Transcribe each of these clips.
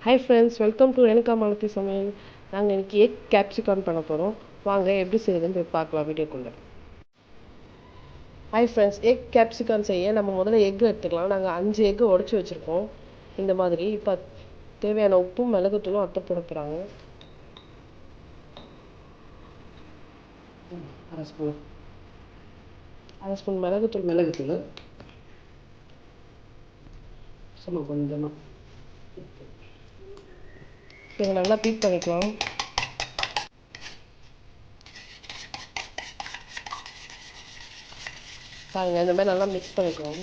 Hi friends, welcome to Renuka Malathi சமையல். நாங்கள் இன்றைக்கி எக் கேப்சிகான் பண்ண போகிறோம். வாங்க எப்படி செய்யுதுன்னு போய் பார்க்கலாம் வீடியோக்குள்ளே. ஹாய் ஃப்ரெண்ட்ஸ், எக் கேப்சிகான் செய்ய நம்ம முதல்ல எக் எடுத்துக்கலாம். நாங்கள் 5 எக்கு உடச்சி வச்சுருக்கோம் இந்த மாதிரி. இப்போ தேவையான உப்பும் மிளகுத்தூளும் அத்தை போட போகிறாங்க. அரை ஸ்பூன் மிளகுத்தூள் சும்மா கொஞ்சமாக இதை நல்லா பீட் பண்ணிக்கலாம். பாருங்க, இந்த மாதிரி நல்லா மிக்ஸ் பண்ணிக்கலாம்.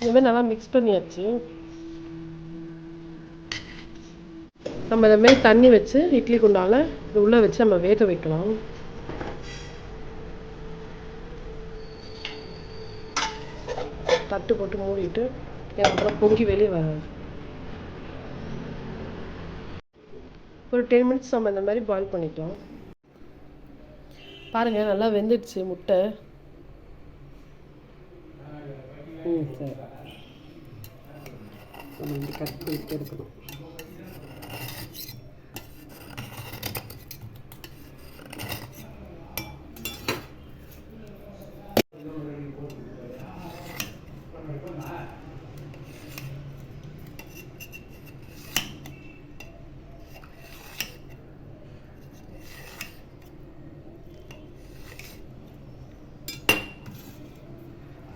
இந்த மாதிரி நல்லா மிக்ஸ் பண்ணியாச்சு. நம்ம இந்த மாதிரி தண்ணி வச்சு இட்லி குண்டால இது உள்ளே வச்சு நம்ம வேக வைக்கலாம். தட்டு போட்டு மூடிட்டு அப்புறம் பொங்கி வெளியே வராது. ஒரு 10 மினிட்ஸ் நம்ம இந்த மாதிரி பாயில் பண்ணிக்கலாம். பாருங்கள், நல்லா வெந்துடுச்சு முட்டை. சரி, நம்ம கட் பண்ணிட்டு எடுக்கணும்.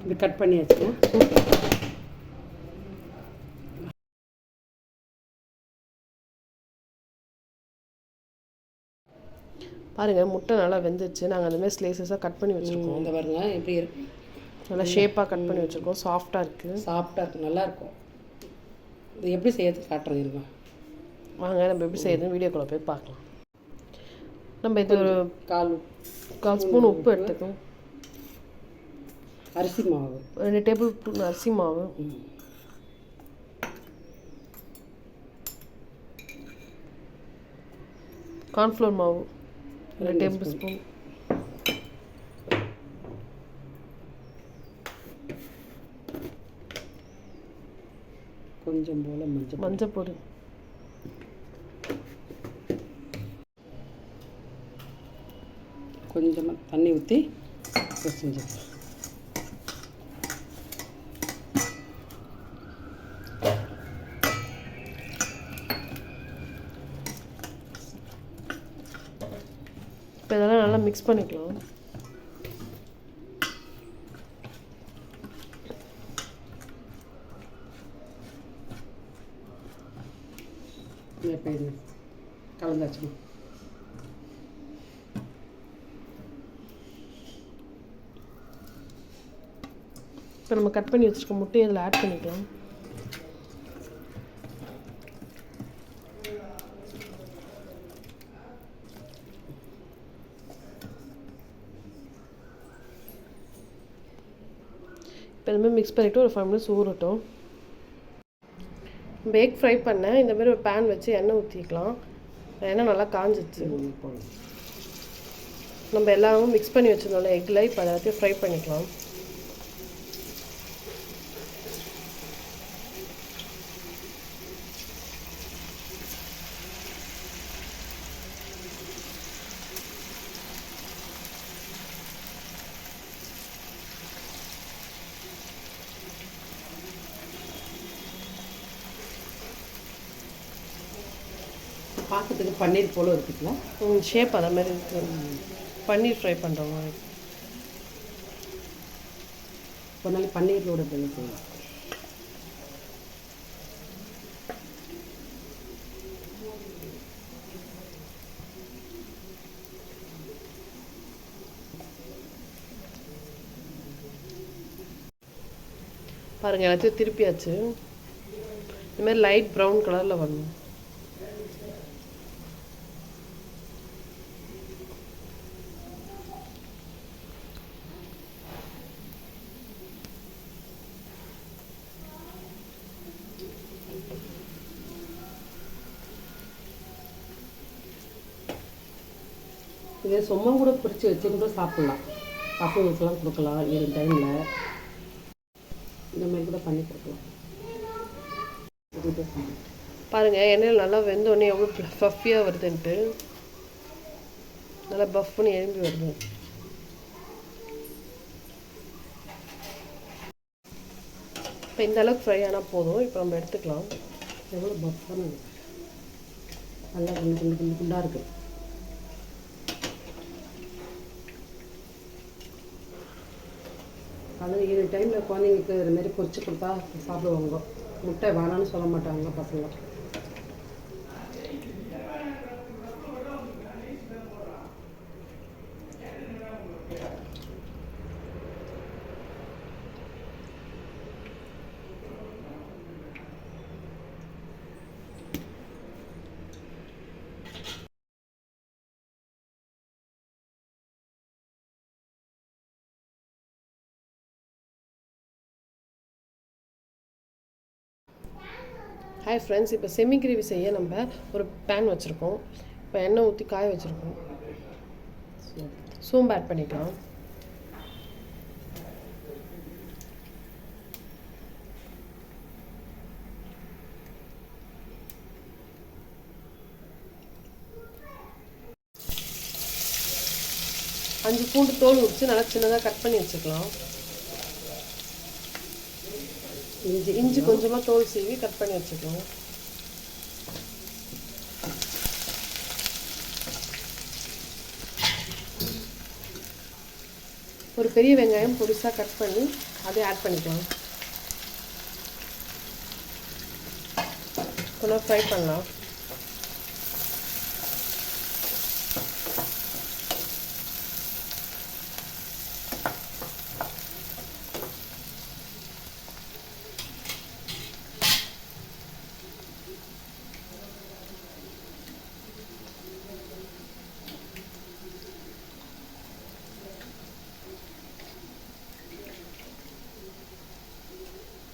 இது கட் பண்ணியாச்சு. பாருங்கள், முட்டை நல்லா வெந்துச்சு. நாங்கள் அந்தமாதிரி ஸ்லைசஸாக கட் பண்ணி வச்சுருக்கோம். இந்த பாருங்க எப்படி இருக்கு, நல்லா ஷேப்பாக கட் பண்ணி வச்சுருக்கோம். சாஃப்டாக இருக்குது. நல்லாயிருக்கும். இது எப்படி செய்யறதுக்கு காட்டுறது இருக்கும். வாங்க நம்ம எப்படி செய்யறதுன்னு வீடியோக்குள்ளே போய் பார்க்கலாம். நம்ம இது ஒரு கால் ஸ்பூன் உப்பு எடுத்துக்கோம். அரிசி மாவு 2 டேபிள் ஸ்பூன் அரிசி மாவு, கார்ன்ஃப்ளவர் மாவு 2 டேபிள் ஸ்பூன், கொஞ்சம் போல் மஞ்சள் பொடி, கொஞ்சமாக தண்ணி ஊற்றி செஞ்சு. இப்போ இதெல்லாம் நல்லா மிக்ஸ் பண்ணிக்கலாம். கலந்தாச்சு. இப்போ நம்ம கட் பண்ணி வச்சுருக்க முட்டையை இதில் ஆட் பண்ணிக்கலாம். இப்போ இந்தமாதிரி மிக்ஸ் பண்ணிவிட்டு ஒரு 5 மினிட்ஸ் ஊறட்டும். நம்ம எக் ஃப்ரை பண்ண இந்தமாரி ஒரு பேன் வச்சு எண்ணெய் ஊற்றிக்கலாம். எண்ணெய் நல்லா காஞ்சிச்சு. நம்ம எல்லாமும் மிக்ஸ் பண்ணி வச்சுருந்தோம்ல எக்கில், இப்போ அதை எல்லாத்தையும் ஃப்ரை பண்ணிக்கலாம். பார்க்கறதுக்கு பன்னீர் போல இருக்குங்களா? ஷேப் அதை மாதிரி இருக்குது. பன்னீர் ஃப்ரை பண்ணுற மாதிரி. ஒரு நாளைக்கு பன்னீரோட செய்யலாம். பாருங்கள், எல்லாத்தையும் திருப்பியாச்சு. இதுமாதிரி லைட் ப்ரௌன் கலரில் வரணும். இதை சும்மா கூட பிடிச்சி வச்சு கூட சாப்பிட்லாம். பசங்களுக்கெல்லாம் கொடுக்கலாம் ஈவினிங் டைமில். இந்த மாதிரி கூட பண்ணி கொடுக்கலாம். பாருங்கள் எண்ணெயில் நல்லா வெந்தோடனே எவ்வளோ ஃப்ளஃபியாக வருதுன்ட்டு, நல்லா பஃப்னு எழும்பி வருது. இப்போ இந்த அளவுக்கு ஃப்ரை ஆனால் போதும். இப்போ நம்ம எடுத்துக்கலாம். எவ்வளோ பஃப்பான நல்லா குண்டு குண்டாக இருக்குது. அது இந்த டைமில் குழந்தைங்களுக்கு இதுமாரி பொரிச்சு கொடுத்தா சாப்பிடுவாங்க. முட்டை வேணான்னு சொல்ல மாட்டாங்க பசங்க. ஹாய் ஃப்ரெண்ட்ஸ், இப்போ செமி கிரேவி செய்ய நம்ம ஒரு பேன் வச்சுருக்கோம். இப்போ எண்ணெய் ஊற்றி காய வச்சுருக்கோம். சோம்பு ஆட் பண்ணிக்கலாம். அஞ்சு பூண்டு தோல் உரித்து நல்லா சின்னதாக கட் பண்ணி வச்சுக்கலாம். இஞ்சி கொஞ்சமாக தோல் சீவி கட் பண்ணி வச்சுக்கலாம். ஒரு பெரிய வெங்காயம் பொடிசாக கட் பண்ணி அதை ஆட் பண்ணிக்கலாம். கொஞ்சம் ஃப்ரை பண்ணலாம்.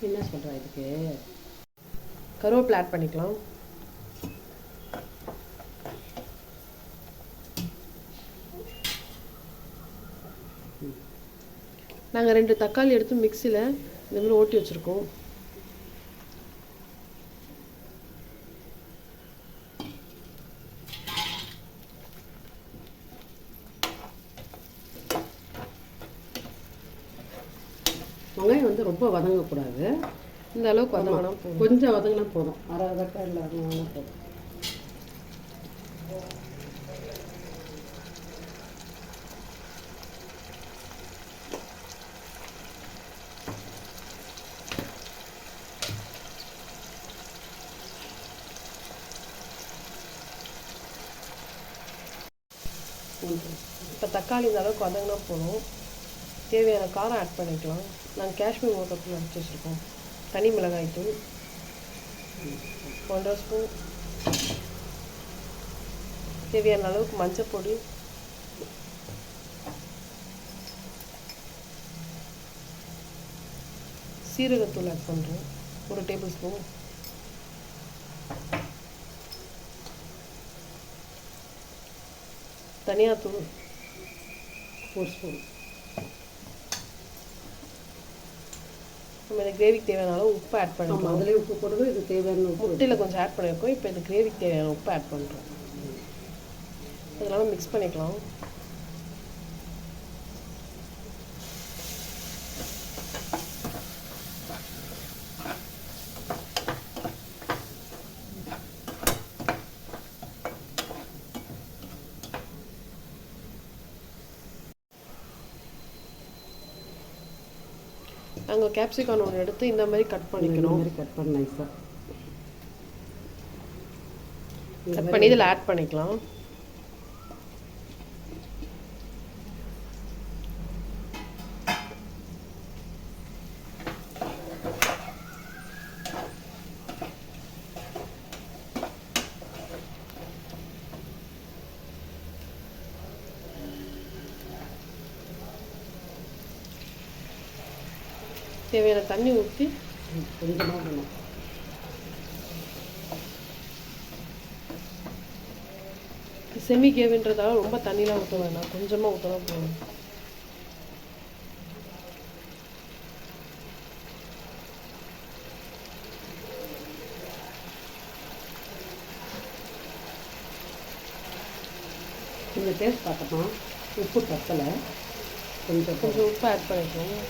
என்ன சொல்கிறா இதுக்கு? கருவேப்பிலை ஆட் பண்ணிக்கலாம். நாங்கள் 2 தக்காளி எடுத்து மிக்சியில் இந்த மாதிரி ஓட்டி வச்சுருக்கோம். வெங்காயம் வந்து ரொம்ப வதங்கக்கூடாது. இந்த அளவுக்கு வதங்கினா போதும். கொஞ்சம் வதங்கினா போதும். அரை தக்காளி வதங்கினா போதும். இப்போ தக்காளி இந்த அளவுக்கு வதங்கினா போதும். தேவையான காரம் ஆட் பண்ணிக்கலாம். நாங்கள் காஷ்மீர் மிளகாய்த்தூள் அரைச்சி வச்சுருக்கோம். தனி மிளகாய் தூள் 1.5 ஸ்பூன். தேவையான அளவுக்கு மஞ்சள் பொடி, சீரகத்தூள் ஆட் பண்ணுறோம் 1 டேபிள் ஸ்பூன். தனியாத்தூள் 1 ஸ்பூன். நம்ம இந்த கிரேவிக்கு தேவையான அளவு உப்பு ஆட் பண்ணிக்கலாம். அதிலே உப்பு போடுறது. இது தேவையான உப்பு முட்டையில் கொஞ்சம் ஆட் பண்ணியிருக்கோம். இப்போ இந்த கிரேவிக்கு தேவையான உப்பு ஆட் பண்ணுறோம். அதெல்லாம் மிக்ஸ் பண்ணிக்கலாம். நாங்கள் கேப்சிகான் ஒன்று எடுத்து இந்த மாதிரி கட் பண்ணிக்கணும். கட் பண்ணி நைஸாக கட் பண்ணி இதில் ஆட் பண்ணிக்கலாம். தேவையான தண்ணி ஊற்றி கொஞ்சமாக வேணும். செமி கேவுன்றதால ரொம்ப தண்ணிலாம் ஊற்ற வேண்டாம், கொஞ்சமாக ஊற்றினா போதும். கொஞ்சம் டேஸ்ட் பார்த்தோமா உப்பு பத்தலை, கொஞ்சம் கொஞ்சம் உப்பு ஆட் பண்ணிக்கணும்.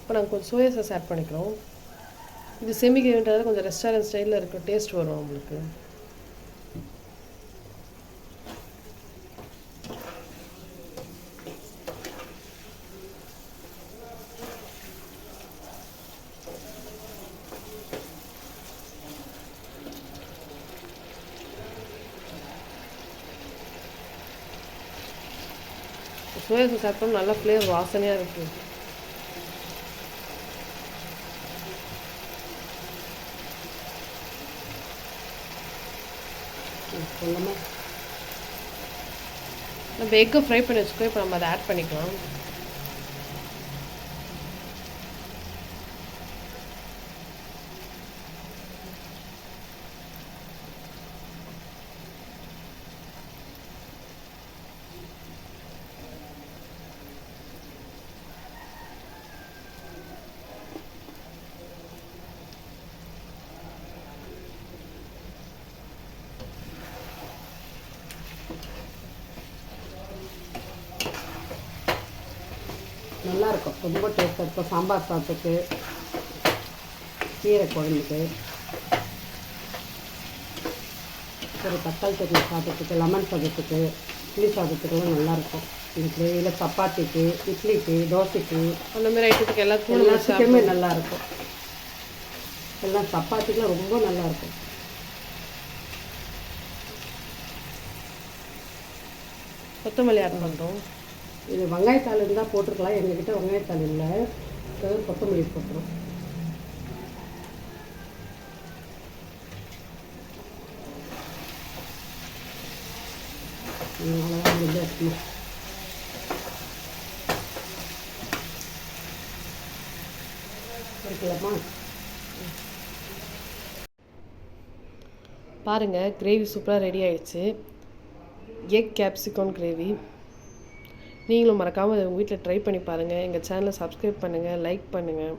இப்போ நாங்கள் கொஞ்சம் சோயா சாஸ் ஆட் பண்ணிக்கிறோம். இது செமி கிரேவின்றதால கொஞ்சம் ரெஸ்டாரண்ட் ஸ்டைலில் இருக்க டேஸ்ட் வரும் உங்களுக்கு. சோயா சாஸ் ஆட் பண்ணால் நல்லா ஃப்ளேவர் வாசனையாக இருக்குது. சொல்லாமல் நம்ம எக்கை ஃப்ரை பண்ணி வச்சுக்கோ. இப்போ நம்ம அதை ஆட் பண்ணிக்கலாம். நல்லாயிருக்கும், ரொம்ப டேஸ்ட்டாக இருக்கும். சாம்பார் சாதத்துக்கு, கீரை குழம்புக்கு, ஒரு தக்காளி சட்னி சாதத்துக்கு, லெமன் சாதத்துக்கு, புளி சாதத்துக்கெல்லாம் நல்லாயிருக்கும். இந்த கிரேவியில் சப்பாத்திக்கு, இட்லிக்கு, தோசைக்கு, அந்த மாதிரி ஐட்டத்துக்கு எல்லாத்துக்குமே நல்லாயிருக்கும். எல்லாம் சப்பாத்திக்கெலாம் ரொம்ப நல்லாயிருக்கும். கொத்தமல்லி ஆட் பண்ணுறோம். இது வெங்காயத்தாள் இருந்தால் போட்டிருக்கலாம், எங்ககிட்ட வெங்காயத்தாள் இல்லை, கொத்தமல்லி போட்டுரும். அவ்வளோதான் இருக்கணும். இருக்கலாமா? பாருங்கள், கிரேவி சூப்பராக ரெடி ஆயிடுச்சு. Egg கேப்சிகான் gravy. நீங்களும் மறக்காமல் உங்கள் வீட்டில் ட்ரை பண்ணி பாருங்கள். எங்கள் சேனலை சப்ஸ்கிரைப் பண்ணுங்கள், லைக் பண்ணுங்கள்.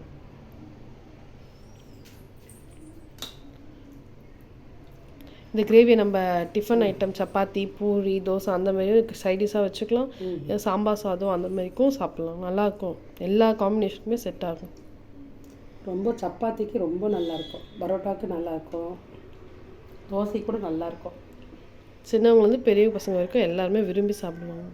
இந்த கிரேவியை நம்ம டிஃபன் ஐட்டம் சப்பாத்தி, பூரி, தோசை அந்த மாதிரி சைடிஷாக வச்சுக்கலாம். சாம்பார் சாதம் அந்த மாதிரிக்கும் சாப்பிட்லாம். நல்லாயிருக்கும். எல்லா காம்பினேஷனுக்குமே செட் ஆகும். ரொம்ப சப்பாத்திக்கு ரொம்ப நல்லாயிருக்கும், பரோட்டாவுக்கு நல்லாயிருக்கும், தோசை கூட நல்லாயிருக்கும். சின்னவங்கலேருந்து பெரிய பசங்க வரைக்கும் எல்லாருமே விரும்பி சாப்பிடுவாங்க.